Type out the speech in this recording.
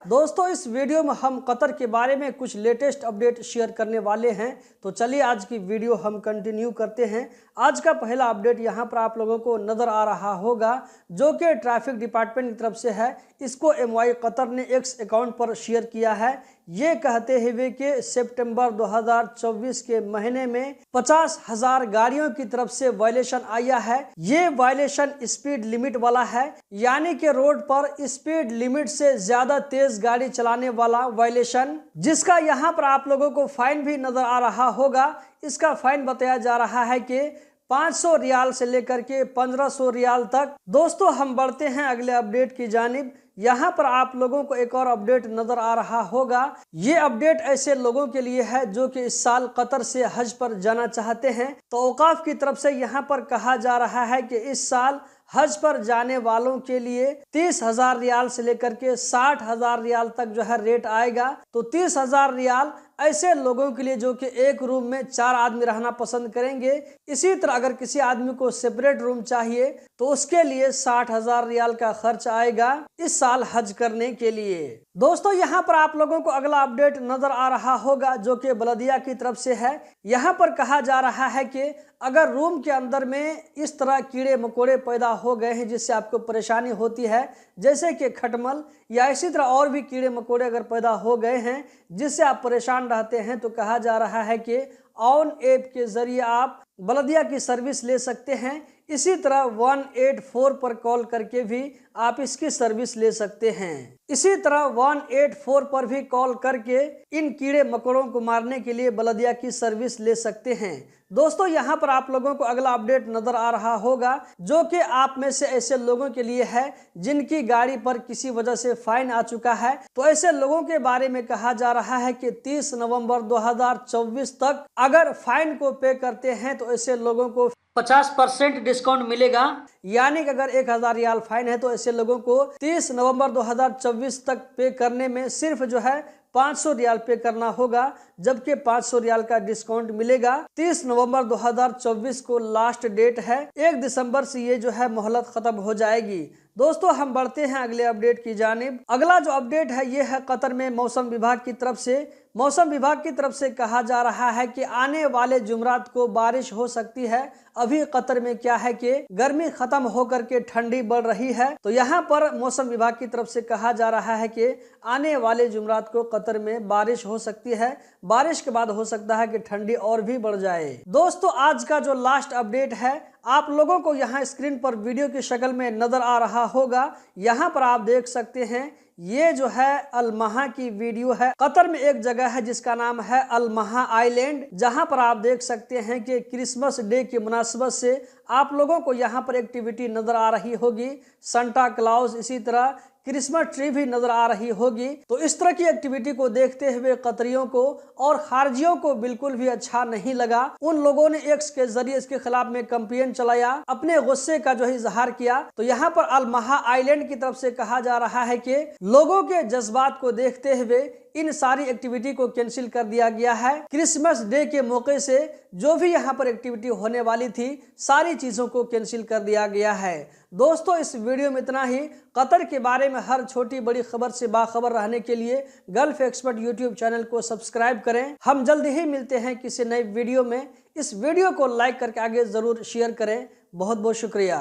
दोस्तों इस वीडियो में हम कतर के बारे में कुछ लेटेस्ट अपडेट शेयर करने वाले हैं। तो चलिए आज की वीडियो हम कंटिन्यू करते हैं। आज का पहला अपडेट यहाँ पर आप लोगों को नज़र आ रहा होगा जो कि ट्रैफिक डिपार्टमेंट की तरफ से है। इसको MY कतर ने एक्स अकाउंट पर शेयर किया है, ये कहते हुए कि सितंबर 2024 के महीने में 50,000 गाड़ियों की तरफ से वायलेशन आया है। ये वायलेशन स्पीड लिमिट वाला है, यानी कि रोड पर स्पीड लिमिट से ज्यादा तेज गाड़ी चलाने वाला वायलेशन, जिसका यहाँ पर आप लोगों को फाइन भी नजर आ रहा होगा। इसका फाइन बताया जा रहा है कि 500 रियाल से लेकर के 1500 रियाल तक। दोस्तों हम बढ़ते हैं अगले अपडेट की जानिब। यहाँ पर आप लोगों को एक और अपडेट नजर आ रहा होगा। ये अपडेट ऐसे लोगों के लिए है जो कि इस साल कतर से हज पर जाना चाहते हैं। तो औकाफ की तरफ से यहाँ पर कहा जा रहा है कि इस साल हज पर जाने वालों के लिए 30,000 रियाल से लेकर के 60,000 रियाल तक जो है रेट आएगा। तो 30,000 रियाल ऐसे लोगों के लिए जो कि एक रूम में 4 आदमी रहना पसंद करेंगे। इसी तरह अगर किसी आदमी को सेपरेट रूम चाहिए तो उसके लिए 60,000 रियाल का खर्च आएगा इस साल हज करने के लिए। दोस्तों यहाँ पर आप लोगों को अगला अपडेट नजर आ रहा होगा जो कि बलदिया की तरफ से है। यहाँ पर कहा जा रहा है कि अगर रूम के अंदर में इस तरह कीड़े मकोड़े पैदा हो गए हैं जिससे आपको परेशानी होती है, जैसे कि खटमल या इसी तरह और भी कीड़े मकोड़े अगर पैदा हो गए हैं जिससे आप परेशान रहते हैं, तो कहा जा रहा है कि ऑन ऐप के जरिए आप बलदिया की सर्विस ले सकते हैं। इसी तरह 184 पर कॉल करके भी आप इसकी सर्विस ले सकते हैं। इसी तरह 184 पर भी कॉल करके इन कीड़े मकोड़ों को मारने के लिए बलदिया की सर्विस ले सकते हैं। दोस्तों यहाँ पर आप लोगों को अगला अपडेट नजर आ रहा होगा जो कि आप में से ऐसे लोगों के लिए है जिनकी गाड़ी पर किसी वजह से फाइन आ चुका है। तो ऐसे लोगों के बारे में कहा जा रहा है कि 30 नवंबर 2024 तक अगर फाइन को पे करते हैं तो ऐसे लोगों को 50% डिस्काउंट मिलेगा। यानी कि अगर 1,000 रियाल फाइन है तो ऐसे लोगों को 30 नवंबर 2024 तक पे करने में सिर्फ जो है 500 रियाल पे करना होगा, जबकि 500 रियाल का डिस्काउंट मिलेगा। 30 नवंबर 2024 को लास्ट डेट है, 1 दिसंबर से ये जो है मोहलत खत्म हो जाएगी। दोस्तों हम बढ़ते हैं अगले अपडेट की जानिब। अगला जो अपडेट है ये है कतर में मौसम विभाग की तरफ से। मौसम विभाग की तरफ से कहा जा रहा है कि आने वाले जुमरात को बारिश हो सकती है। अभी कतर में क्या है कि गर्मी खत्म होकर के ठंडी बढ़ रही है। तो यहाँ पर मौसम विभाग की तरफ से कहा जा रहा है कि आने वाले जुमरात को कतर में बारिश हो सकती है। बारिश के बाद हो सकता है कि ठंडी और भी बढ़ जाए। दोस्तों आज का जो लास्ट अपडेट है आप लोगों को यहाँ स्क्रीन पर वीडियो की शक्ल में नजर आ रहा होगा। यहाँ पर आप देख सकते हैं ये जो है अलमहा की वीडियो है। कतर में एक जगह है जिसका नाम है अलमहा आइलैंड, जहां पर आप देख सकते हैं कि क्रिसमस डे की मुनासिबत से आप लोगों को यहाँ पर एक्टिविटी नजर आ रही होगी। सांता क्लॉज इसी तरह क्रिसमस ट्री भी नजर आ रही होगी। तो इस तरह की एक्टिविटी को देखते हुए कतरियों को और खारजियों को बिल्कुल भी अच्छा नहीं लगा। उन लोगों ने एक्स के जरिए इसके खिलाफ में कैंपेन चलाया, अपने गुस्से का जो है इजहार किया। तो यहाँ पर अलमहा आइलैंड की तरफ से कहा जा रहा है कि लोगों के जज्बात को देखते हुए इन सारी एक्टिविटी को कैंसिल कर दिया गया है। क्रिसमस डे के मौके से जो भी यहाँ पर एक्टिविटी होने वाली थी सारी चीजों को कैंसिल कर दिया गया है। दोस्तों इस वीडियो में इतना ही। कतर के बारे में हर छोटी बड़ी खबर से बाखबर रहने के लिए गल्फ एक्सपर्ट यूट्यूब चैनल को सब्सक्राइब करें। हम जल्द ही मिलते हैं किसी नई वीडियो में। इस वीडियो को लाइक करके आगे जरूर शेयर करें। बहुत बहुत शुक्रिया।